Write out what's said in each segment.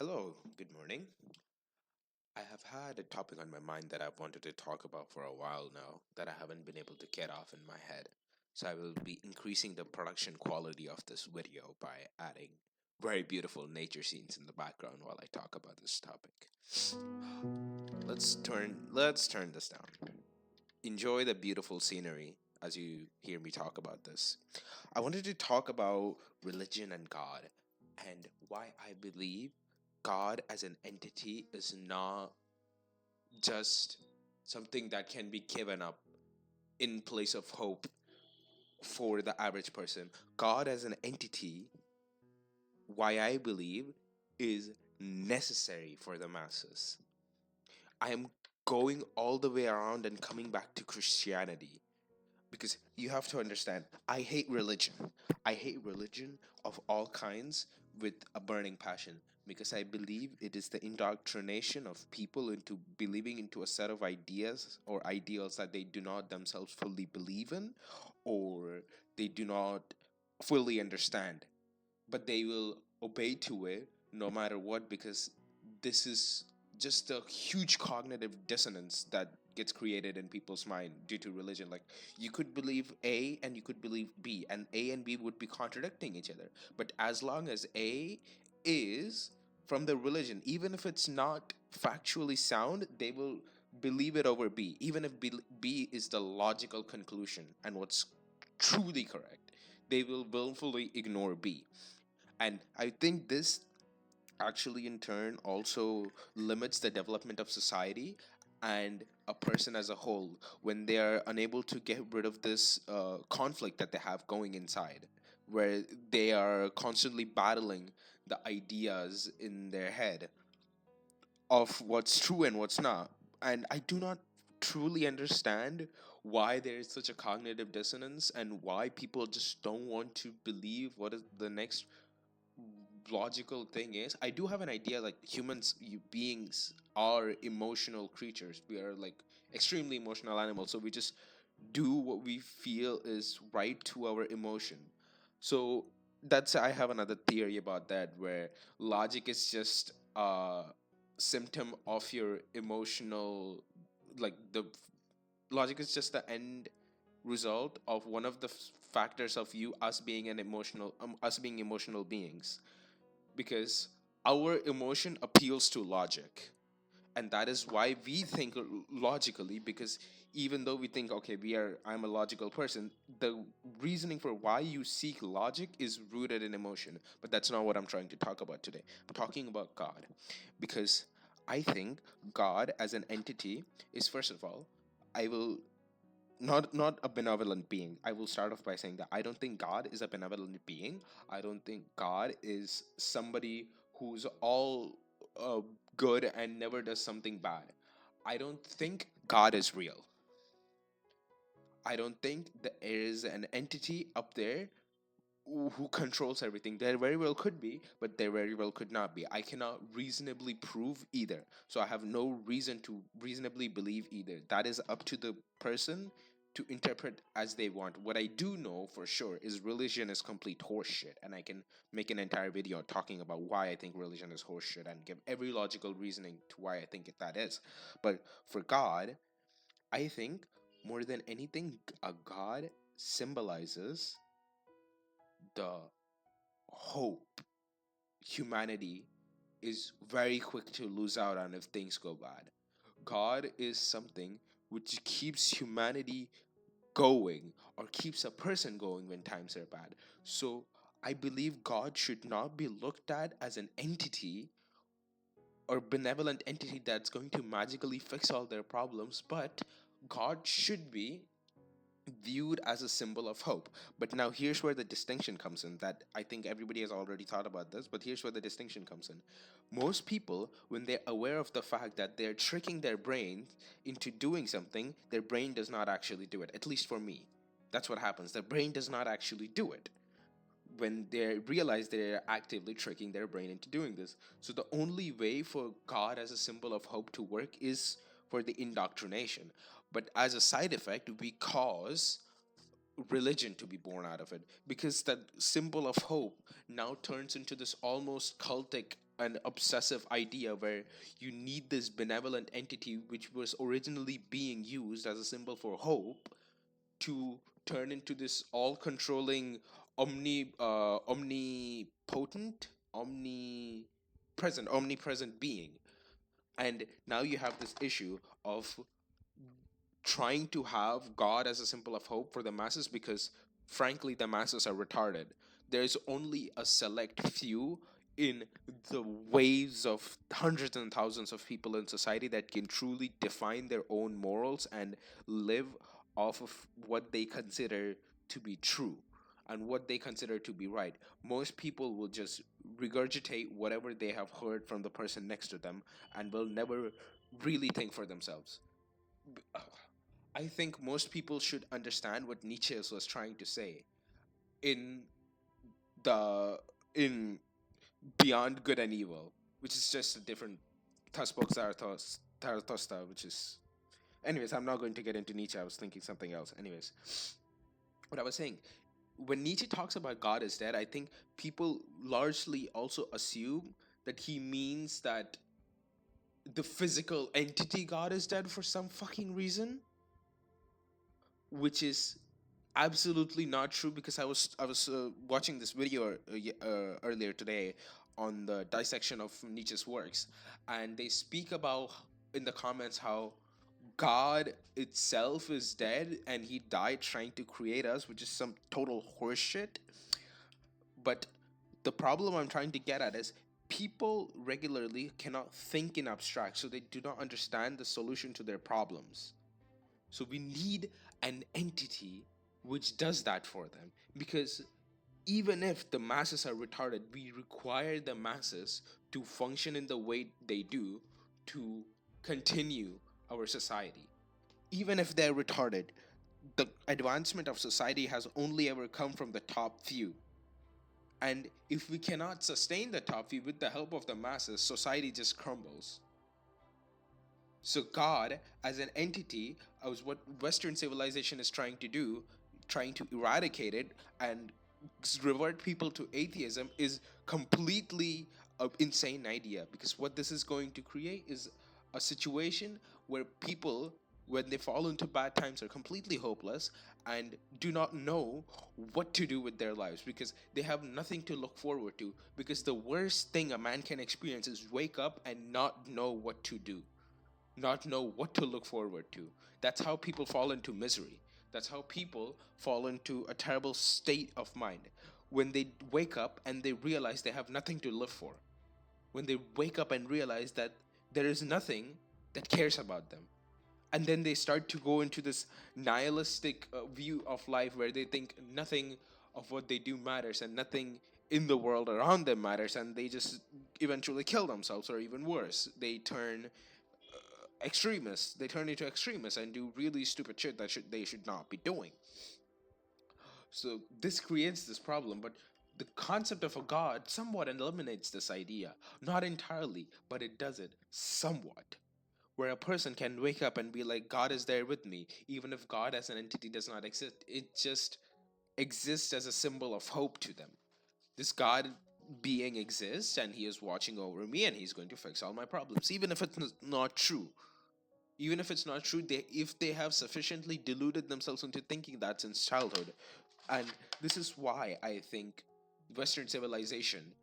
Hello, good morning. I have had a topic on my mind that I've wanted to talk about for a while now that I haven't been able to get off in my head. So I will be increasing the production quality of this video by adding very beautiful nature scenes in the background while I talk about this topic. Let's turn this down. Enjoy the beautiful scenery as you hear me talk about this. I wanted to talk about religion and God and why I believe God as an entity is not just something that can be given up in place of hope for the average person. God as an entity, why I believe, is necessary for the masses. I am going all the way around and coming back to Christianity because you have to understand, I hate religion. I hate religion of all kinds with a burning passion because I believe it is the indoctrination of people into believing into a set of ideas or ideals that they do not themselves fully believe in or they do not fully understand, but they will obey to it no matter what because this is just a huge cognitive dissonance that gets created in people's mind due to religion. Like, you could believe A and you could believe B, and A and B would be contradicting each other, but as long as A is from the religion, even if it's not factually sound, they will believe it over B, even if B is the logical conclusion and what's truly correct. They will willfully ignore B. And I think this actually, in turn, also limits the development of society and a person as a whole when they are unable to get rid of this conflict that they have going inside, where they are constantly battling the ideas in their head of what's true and what's not. And I do not truly understand why there is such a cognitive dissonance and why people just don't want to believe what is the next logical thing is. I do have an idea, like humans, beings are emotional creatures. We are like extremely emotional animals, so we just do what we feel is right to our emotion. So that's, I have another theory about that, where logic is just a symptom of your emotional, like the logic is just the end result of one of the factors of you us being an emotional us being emotional beings, because our emotion appeals to logic, and that is why we think logically, because even though we think, okay, I'm a logical person, the reasoning for why you seek logic is rooted in emotion. But that's not what I'm trying to talk about today. I'm talking about God, because I think God as an entity is, first of all, I will not a benevolent being. I will start off by saying that I don't think God is a benevolent being. I don't think God is somebody who's all uh, good and never does something bad. I don't think God is real. I don't think there is an entity up there who controls everything. There very well could be, but there very well could not be. I cannot reasonably prove either. So I have no reason to reasonably believe either. That is up to the person to interpret as they want. What I do know for sure is religion is complete horseshit, and I can make an entire video talking about why I think religion is horseshit and give every logical reasoning to why I think that is. But for God, I think more than anything, a God symbolizes the hope humanity is very quick to lose out on if things go bad. God is something which keeps humanity going or keeps a person going when times are bad. So I believe God should not be looked at as an entity or benevolent entity that's going to magically fix all their problems, but God should be viewed as a symbol of hope. But now here's where the distinction comes in, that I think everybody has already thought about this, but here's where the distinction comes in. Most people, when they're aware of the fact that they're tricking their brain into doing something, their brain does not actually do it. At least for me. That's what happens. Their brain does not actually do it when they realize they're actively tricking their brain into doing this. So the only way for God as a symbol of hope to work is for the indoctrination. But as a side effect, we cause religion to be born out of it, because that symbol of hope now turns into this almost cultic an obsessive idea where you need this benevolent entity which was originally being used as a symbol for hope to turn into this all-controlling omnipotent omnipresent being. And now you have this issue of trying to have God as a symbol of hope for the masses because, frankly, the masses are retarded. There's only a select few in the waves of hundreds and thousands of people in society that can truly define their own morals and live off of what they consider to be true and what they consider to be right. Most people will just regurgitate whatever they have heard from the person next to them and will never really think for themselves. I think most people should understand what Nietzsche was trying to say in the in Beyond Good and Evil, which is just a different Thus spoke Zarathustra, which is, anyways, I'm not going to get into Nietzsche. I was thinking something else. Anyways, what I was saying, when Nietzsche talks about God is dead, I think people largely also assume that he means that the physical entity God is dead for some fucking reason, which is absolutely not true, because I was watching this video earlier today on the dissection of Nietzsche's works, and they speak about in the comments how God itself is dead and he died trying to create us, which is some total horseshit. But the problem I'm trying to get at is people regularly cannot think in abstract, so they do not understand the solution to their problems. So we need an entity which does that for them. Because even if the masses are retarded, we require the masses to function in the way they do to continue our society. Even if they're retarded, the advancement of society has only ever come from the top few. And if we cannot sustain the top few with the help of the masses, society just crumbles. So God, as an entity, was what Western civilization is trying to do, trying to eradicate it and revert people to atheism, is completely an insane idea. Because what this is going to create is a situation where people, when they fall into bad times, are completely hopeless and do not know what to do with their lives because they have nothing to look forward to. Because the worst thing a man can experience is wake up and not know what to do, not know what to look forward to. That's how people fall into misery. That's how people fall into a terrible state of mind. When they wake up and they realize they have nothing to live for. When they wake up and realize that there is nothing that cares about them. And then they start to go into this nihilistic view of life where they think nothing of what they do matters and nothing in the world around them matters, and they just eventually kill themselves, or even worse, they turn extremists. They turn into extremists and do really stupid shit that they should not be doing. So this creates this problem, but the concept of a god somewhat eliminates this idea. Not entirely, but it does it somewhat. Where a person can wake up and be like, God is there with me, even if God as an entity does not exist. It just exists as a symbol of hope to them. This God being exists and he is watching over me and he's going to fix all my problems, even if it's not true. Even if it's not true, if they have sufficiently deluded themselves into thinking that since childhood. And this is why I think Western civilization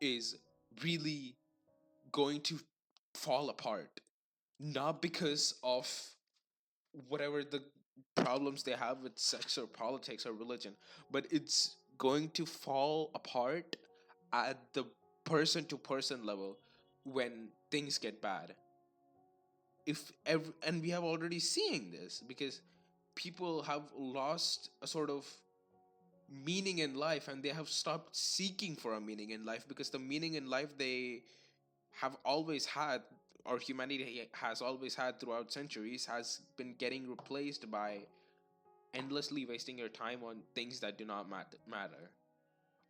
is really going to fall apart. Not because of whatever the problems they have with sex or politics or religion, but it's going to fall apart at the person to person level when things get bad. And we have already seen this because people have lost a sort of meaning in life, and they have stopped seeking for a meaning in life, because the meaning in life they have always had, or humanity has always had throughout centuries, has been getting replaced by endlessly wasting your time on things that do not matter,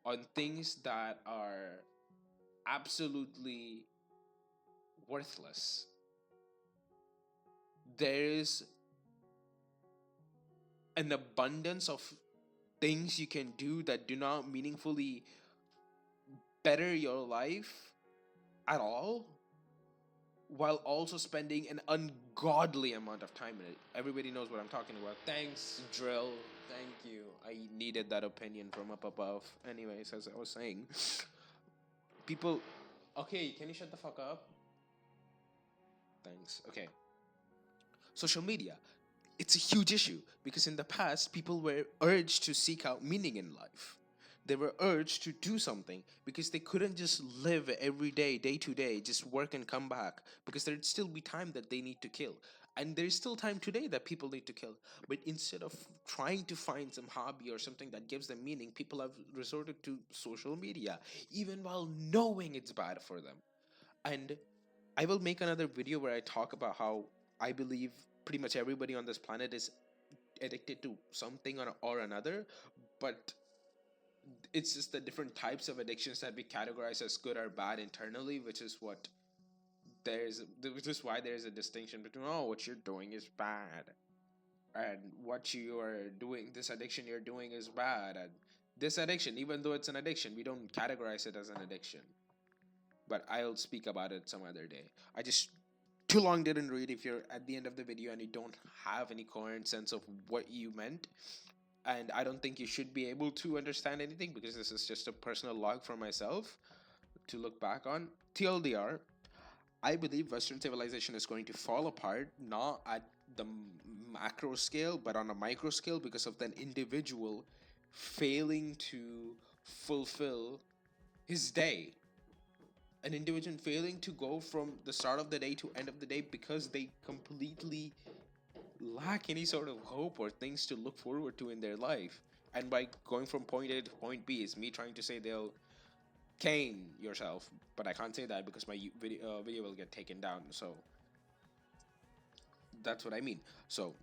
on things that are absolutely worthless. There is an abundance of things you can do that do not meaningfully better your life at all, while also spending an ungodly amount of time in it. Everybody knows what I'm talking about. Thanks, Drill. Thank you. I needed that opinion from up above. Anyways, as I was saying, people. Okay, can you shut the fuck up? Thanks. Okay. Social media. It's a huge issue because in the past, people were urged to seek out meaning in life. They were urged to do something because they couldn't just live every day to day, just work and come back, because there'd still be time that they need to kill. And there's still time today that people need to kill. But instead of trying to find some hobby or something that gives them meaning, people have resorted to social media, even while knowing it's bad for them. And I will make another video where I talk about how I believe pretty much everybody on this planet is addicted to something or another, but it's just the different types of addictions that we categorize as good or bad internally, which is why there's a distinction between, oh, what you're doing is bad, and what you are doing, this addiction you're doing is bad, and this addiction, even though it's an addiction, we don't categorize it as an addiction. But I'll speak about it some other day. I just too long didn't read. If you're at the end of the video and you don't have any coherent sense of what you meant, and I don't think you should be able to understand anything because this is just a personal log for myself to look back on. TLDR, I believe Western civilization is going to fall apart, not at the macro scale, but on a micro scale because of that individual failing to fulfill his day. An individual failing to go from the start of the day to end of the day because they completely lack any sort of hope or things to look forward to in their life. And by going from point A to point B is me trying to say they'll cane yourself, but I can't say that because my video will get taken down. So that's what I mean. So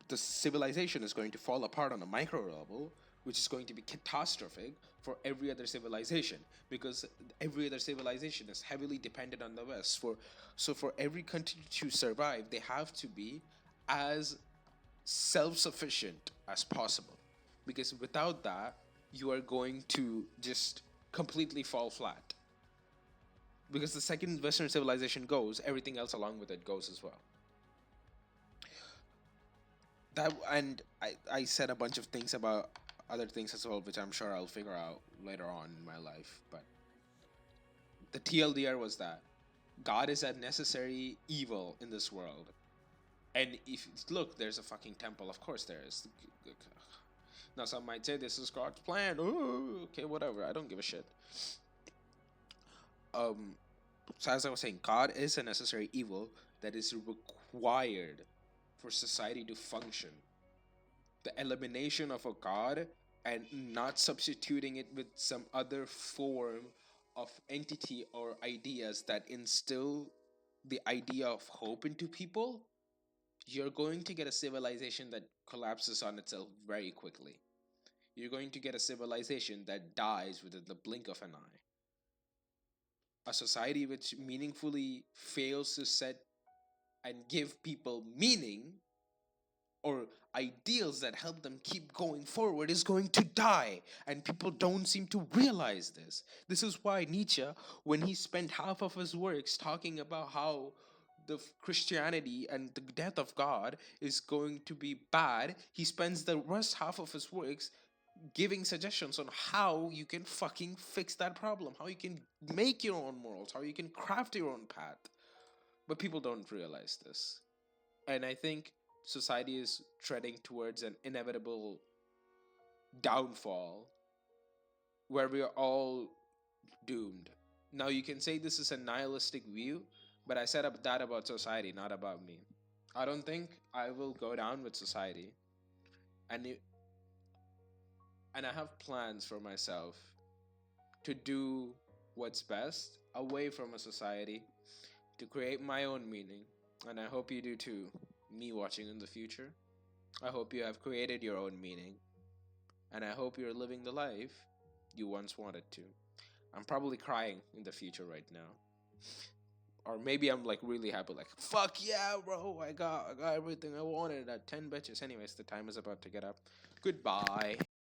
the civilization is going to fall apart on a micro level, which is going to be catastrophic for every other civilization, because every other civilization is heavily dependent on the West. For every country to survive, they have to be as self-sufficient as possible, because without that, you are going to just completely fall flat. Because the second Western civilization goes, everything else along with it goes as well. That, and I said a bunch of things about other things as well, which I'm sure I'll figure out later on in my life. But the TLDR was that God is a necessary evil in this world. And if look, there's a fucking temple. Of course there is. Now some might say this is God's plan. Oh, okay, whatever. I don't give a shit. So as I was saying, God is a necessary evil that is required for society to function. The elimination of a God and not substituting it with some other form of entity or ideas that instill the idea of hope into people, you're going to get a civilization that collapses on itself very quickly. You're going to get a civilization that dies within the blink of an eye. A society which meaningfully fails to set and give people meaning or ideals that help them keep going forward is going to die, and people don't seem to realize this. This is why Nietzsche, when he spent half of his works talking about how the Christianity and the death of God is going to be bad, he spends the rest half of his works giving suggestions on how you can fucking fix that problem, how you can make your own morals, how you can craft your own path. But people don't realize this. And I think society is treading towards an inevitable downfall where we are all doomed. Now, you can say this is a nihilistic view, but I said that about society, not about me. I don't think I will go down with society. And, and I have plans for myself to do what's best away from a society, to create my own meaning. And I hope you do too, me watching in the future. I hope you have created your own meaning. And I hope you're living the life you once wanted to. I'm probably crying in the future right now. Or maybe I'm like really happy, like, fuck yeah, bro, I got everything I wanted at 10 bitches. Anyways, the time is about to get up. Goodbye.